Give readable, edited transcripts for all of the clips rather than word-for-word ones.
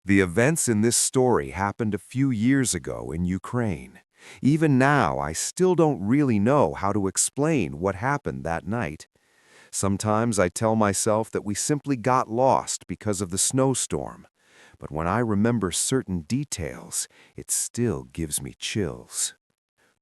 The events in this story happened a few years ago in Ukraine. Even now, I still don't really know how to explain what happened that night. Sometimes I tell myself that we simply got lost because of the snowstorm. But when I remember certain details, it still gives me chills.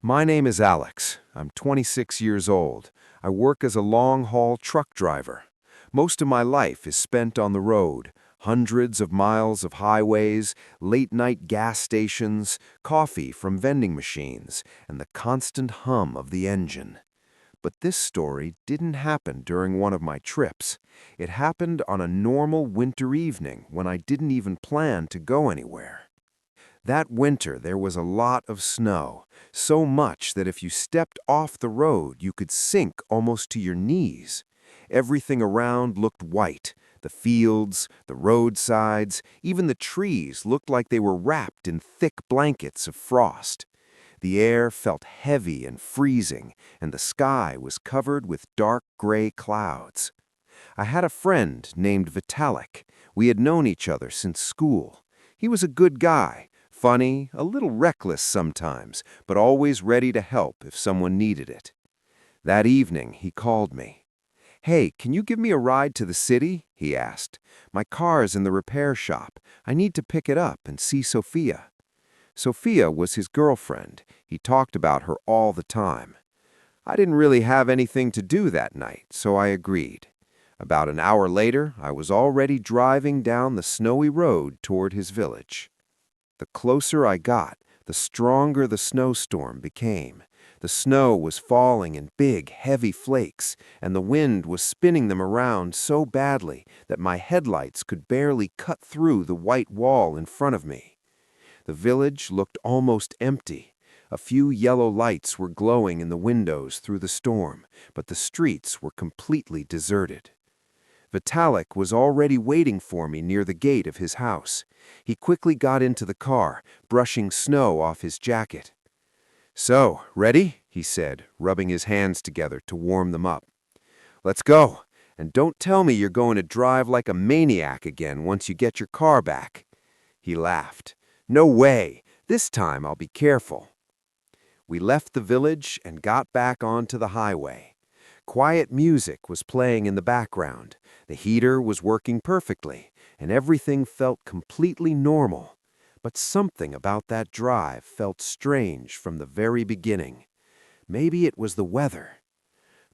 My name is Alex. I'm 26 years old. I work as a long-haul truck driver. Most of my life is spent on the road, hundreds of miles of highways, late-night gas stations, coffee from vending machines, and the constant hum of the engine. But this story didn't happen during one of my trips. It happened on a normal winter evening when I didn't even plan to go anywhere. That winter, there was a lot of snow, so much that if you stepped off the road, you could sink almost to your knees. Everything around looked white. The fields, the roadsides, even the trees looked like they were wrapped in thick blankets of frost. The air felt heavy and freezing, and the sky was covered with dark gray clouds. I had a friend named Vitalik. We had known each other since school. He was a good guy, funny, a little reckless sometimes, but always ready to help if someone needed it. That evening, he called me. "Hey, can you give me a ride to the city?" he asked. "My car's in the repair shop. I need to pick it up and see Sophia." Sophia was his girlfriend. He talked about her all the time. I didn't really have anything to do that night, so I agreed. About an hour later, I was already driving down the snowy road toward his village. The closer I got, the stronger the snowstorm became. The snow was falling in big, heavy flakes, and the wind was spinning them around so badly that my headlights could barely cut through the white wall in front of me. The village looked almost empty. A few yellow lights were glowing in the windows through the storm, but the streets were completely deserted. Vitalik was already waiting for me near the gate of his house. He quickly got into the car, brushing snow off his jacket. "So, ready?" he said, rubbing his hands together to warm them up. "Let's go, and don't tell me you're going to drive like a maniac again once you get your car back." He laughed. "No way. This time I'll be careful." We left the village and got back onto the highway. Quiet music was playing in the background. The heater was working perfectly, and everything felt completely normal. But something about that drive felt strange from the very beginning. Maybe it was the weather.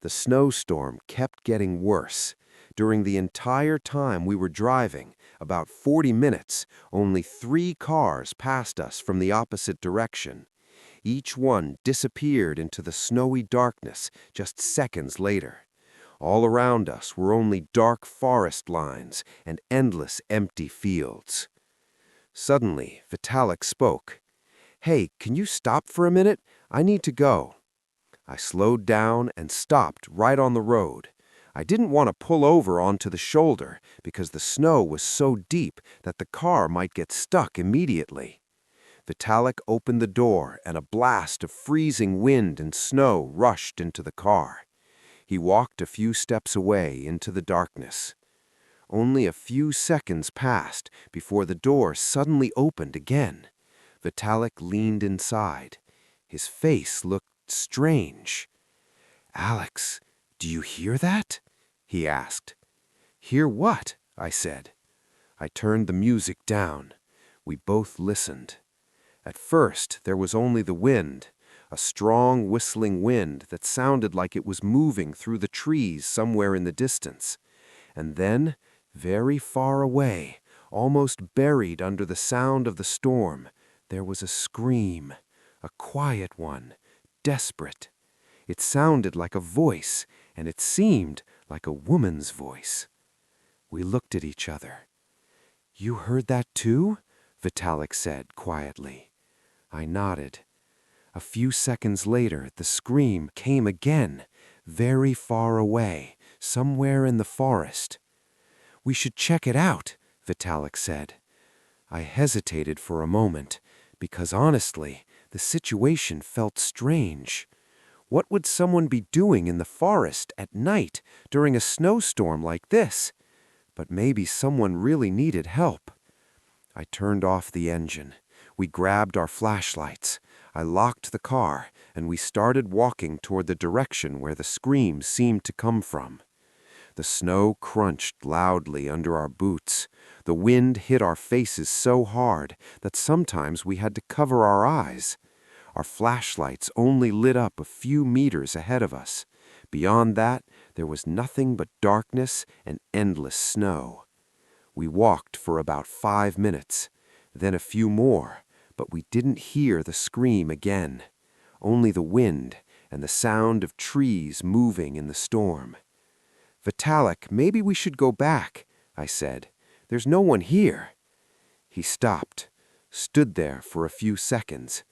The snowstorm kept getting worse. During the entire time we were driving, about 40 minutes, only 3 cars passed us from the opposite direction. Each one disappeared into the snowy darkness just seconds later. All around us were only dark forest lines and endless empty fields. Suddenly, Vitalik spoke. "Hey, can you stop for a minute? I need to go." I slowed down and stopped right on the road. I didn't want to pull over onto the shoulder because the snow was so deep that the car might get stuck immediately. Vitalik opened the door and a blast of freezing wind and snow rushed into the car. He walked a few steps away into the darkness. Only a few seconds passed before the door suddenly opened again. Vitalik leaned inside. His face looked strange. "Alex, do you hear that?" he asked. "Hear what?" I said. I turned the music down. We both listened. At first, there was only the wind, a strong whistling wind that sounded like it was moving through the trees somewhere in the distance. And then, very far away, almost buried under the sound of the storm, there was a scream, a quiet one, desperate. It sounded like a voice, and it seemed like a woman's voice. We looked at each other. "You heard that too?" Vitalik said quietly. I nodded. A few seconds later, the scream came again, very far away, somewhere in the forest. "We should check it out," Vitalik said. I hesitated for a moment, because honestly, the situation felt strange. What would someone be doing in the forest at night during a snowstorm like this? But maybe someone really needed help. I turned off the engine. We grabbed our flashlights. I locked the car, and we started walking toward the direction where the scream seemed to come from. The snow crunched loudly under our boots. The wind hit our faces so hard that sometimes we had to cover our eyes. Our flashlights only lit up a few meters ahead of us. Beyond that, there was nothing but darkness and endless snow. We walked for about 5 minutes, then a few more, but we didn't hear the scream again. Only the wind and the sound of trees moving in the storm. "Vitalik, maybe we should go back," I said. "There's no one here." He stopped, stood there for a few seconds.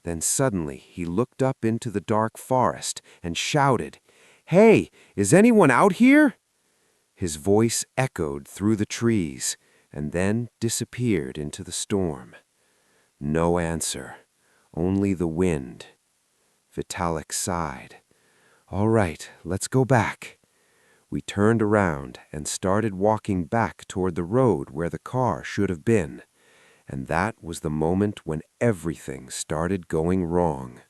Then suddenly he looked up into the dark forest and shouted, "Hey, is anyone out here?" His voice echoed through the trees and then disappeared into the storm. No answer, only the wind. Vitalik sighed. "All right, let's go back." We turned around and started walking back toward the road where the car should have been. And that was the moment when everything started going wrong.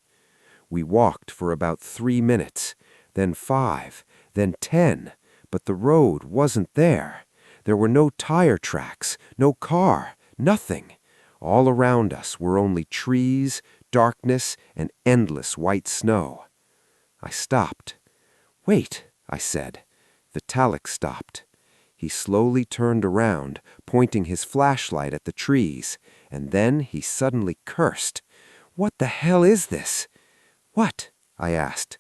We walked for about 3 minutes, then 5, then 10, but the road wasn't there. There were no tire tracks, no car, nothing. All around us were only trees, darkness, and endless white snow. I stopped. "Wait," I said. Vitalik stopped. He slowly turned around, pointing his flashlight at the trees, and then he suddenly cursed. "What the hell is this?" "What?" I asked.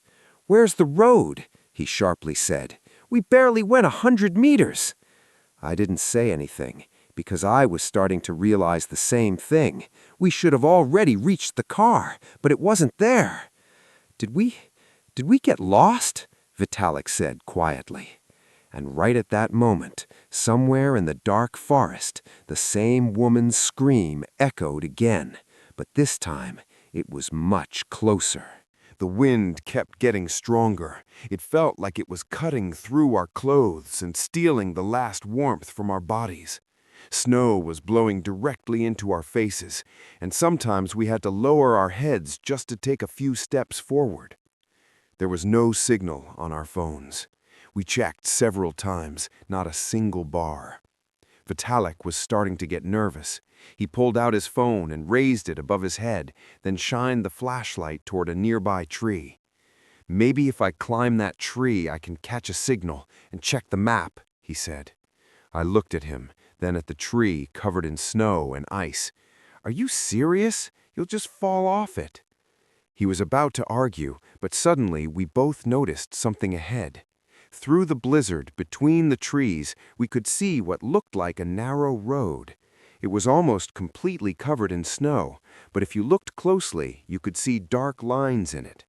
"Where's the road?" he sharply said. "We barely went 100 meters." I didn't say anything, because I was starting to realize the same thing. We should have already reached the car, but it wasn't there. Did we get lost?" Vitalik said quietly. And right at that moment, somewhere in the dark forest, the same woman's scream echoed again, but this time it was much closer. The wind kept getting stronger. It felt like it was cutting through our clothes and stealing the last warmth from our bodies. Snow was blowing directly into our faces, and sometimes we had to lower our heads just to take a few steps forward. There was no signal on our phones. We checked several times, not a single bar. Vitalik was starting to get nervous. He pulled out his phone and raised it above his head, then shined the flashlight toward a nearby tree. "Maybe if I climb that tree, I can catch a signal and check the map," he said. I looked at him, then at the tree covered in snow and ice. "Are you serious? You'll just fall off it." He was about to argue, but suddenly we both noticed something ahead. Through the blizzard, between the trees, we could see what looked like a narrow road. It was almost completely covered in snow, but if you looked closely, you could see dark lines in it.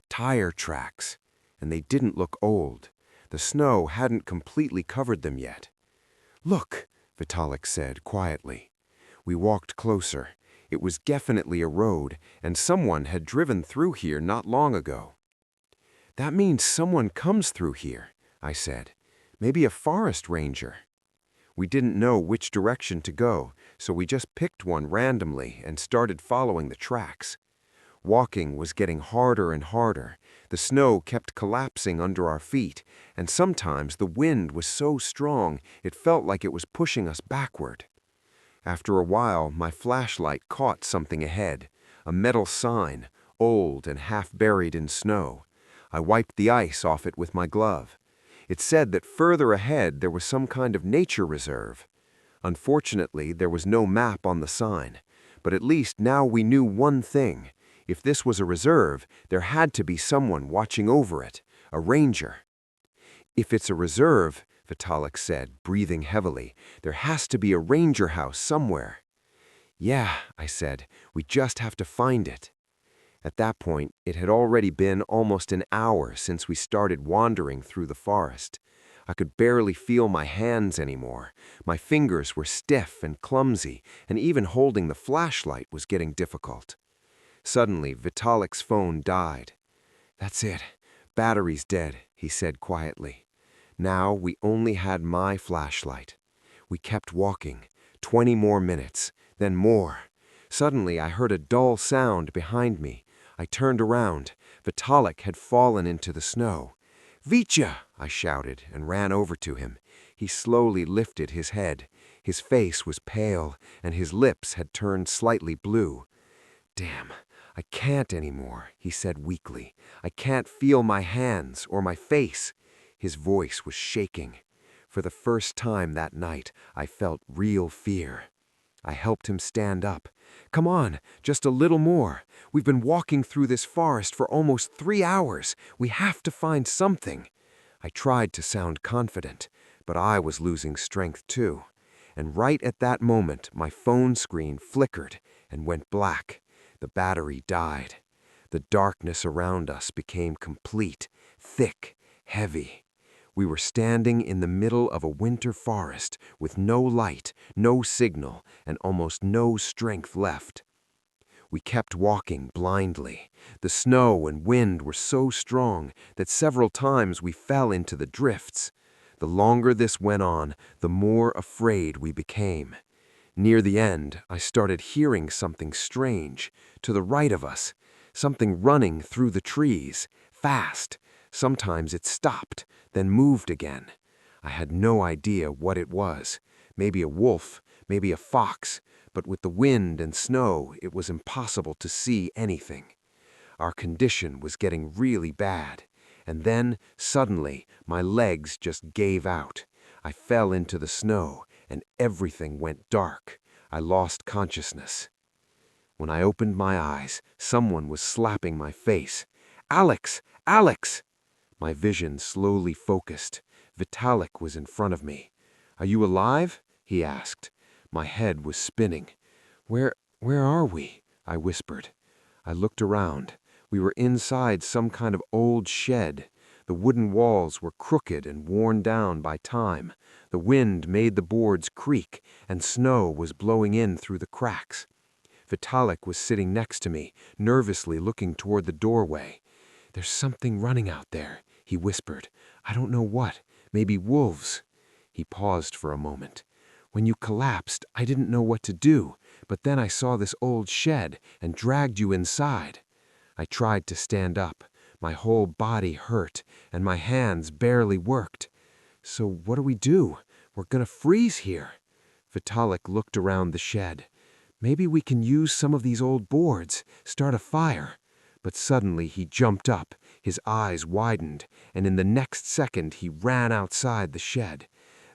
Tire tracks, and they didn't look old. The snow hadn't completely covered them yet. "Look," Vitalik said quietly. We walked closer. It was definitely a road, and someone had driven through here not long ago. "That means someone comes through here," I said. "Maybe a forest ranger." We didn't know which direction to go, so we just picked one randomly and started following the tracks. Walking was getting harder and harder. The snow kept collapsing under our feet, and sometimes the wind was so strong it felt like it was pushing us backward. After a while, my flashlight caught something ahead, a metal sign, old and half buried in snow. I wiped the ice off it with my glove. It said that further ahead there was some kind of nature reserve. Unfortunately, there was no map on the sign, but at least now we knew one thing. If this was a reserve, there had to be someone watching over it, a ranger. "If it's a reserve," Vitalik said, breathing heavily, "there has to be a ranger house somewhere." "Yeah," I said, "we just have to find it." At that point, it had already been almost an hour since we started wandering through the forest. I could barely feel my hands anymore. My fingers were stiff and clumsy, and even holding the flashlight was getting difficult. Suddenly, Vitalik's phone died. "That's it. Battery's dead," he said quietly. Now we only had my flashlight. We kept walking. 20 more minutes. then more. Suddenly, I heard a dull sound behind me. I turned around. Vitalik had fallen into the snow. "Vitya!" I shouted and ran over to him. He slowly lifted his head. His face was pale, and his lips had turned slightly blue. "Damn, I can't anymore," he said weakly. "I can't feel my hands or my face." His voice was shaking. For the first time that night, I felt real fear. I helped him stand up. "Come on, just a little more. We've been walking through this forest for almost 3 hours. We have to find something." I tried to sound confident, but I was losing strength too. And right at that moment, my phone screen flickered and went black. The battery died. The darkness around us became complete, thick, heavy. We were standing in the middle of a winter forest with no light, no signal, and almost no strength left. We kept walking blindly. The snow and wind were so strong that several times we fell into the drifts. The longer this went on, the more afraid we became. Near the end, I started hearing something strange to the right of us, something running through the trees, fast. Sometimes it stopped, then moved again. I had no idea what it was. Maybe a wolf, maybe a fox, but with the wind and snow, it was impossible to see anything. Our condition was getting really bad. And then, suddenly, my legs just gave out. I fell into the snow, and everything went dark. I lost consciousness. When I opened my eyes, someone was slapping my face. "Alex! Alex!" My vision slowly focused. Vitalik was in front of me. "Are you alive?" he asked. My head was spinning. Where are we?" I whispered. I looked around. We were inside some kind of old shed. The wooden walls were crooked and worn down by time. The wind made the boards creak, and snow was blowing in through the cracks. Vitalik was sitting next to me, nervously looking toward the doorway. "There's something running out there," he whispered. "I don't know what. Maybe wolves." He paused for a moment. "When you collapsed, I didn't know what to do, but then I saw this old shed and dragged you inside." I tried to stand up. My whole body hurt, and my hands barely worked. "So what do we do? We're gonna freeze here." Vitalik looked around the shed. "Maybe we can use some of these old boards, start a fire." But suddenly he jumped up, his eyes widened, and in the next second he ran outside the shed.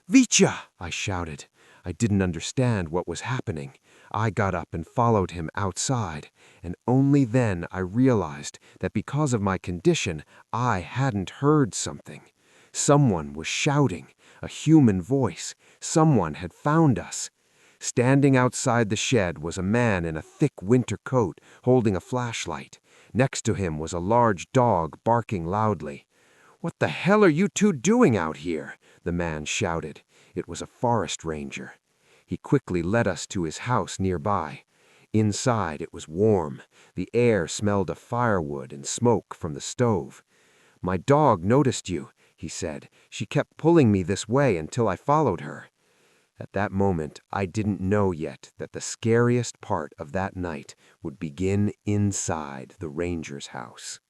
"Vitya!" I shouted. I didn't understand what was happening. I got up and followed him outside, and only then I realized that because of my condition, I hadn't heard something. Someone was shouting, a human voice. Someone had found us. Standing outside the shed was a man in a thick winter coat, holding a flashlight. Next to him was a large dog barking loudly. "What the hell are you two doing out here?" the man shouted. It was a forest ranger. He quickly led us to his house nearby. Inside it was warm. The air smelled of firewood and smoke from the stove. "My dog noticed you," he said. "She kept pulling me this way until I followed her." At that moment, I didn't know yet that the scariest part of that night would begin inside the ranger's house.